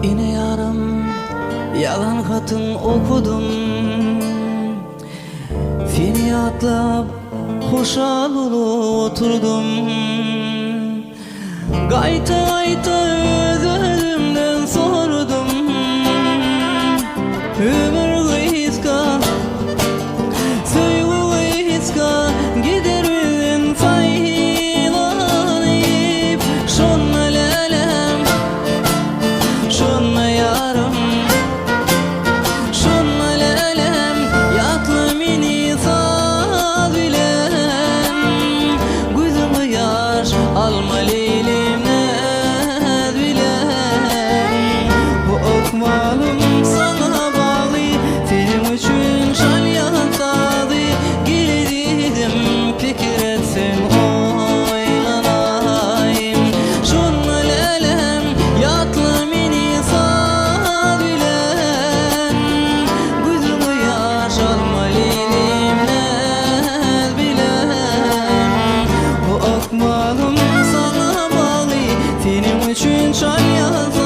Yine yarım yalan katın okudum. Fini atlap hoşal olup oturdum. Gayta gayta özümden sordum. Ömür kıyıska, sevgi kıyıska, gider bizden faydalanıp. Şonna lelem, şonna yarım, şonna lelem, yatlı mini saz bilen. Gözümü yaş alma leylimden bilen. Bu okmalım sana bağlı, film için şal yantadı. Gel dedim fikir etsin oynanayım. Şonna lelem, yatlı mini saz bilen. Gözümü yaş alma leylimden bilen. Bu okmalım sana bağlı, film için şal yantadı.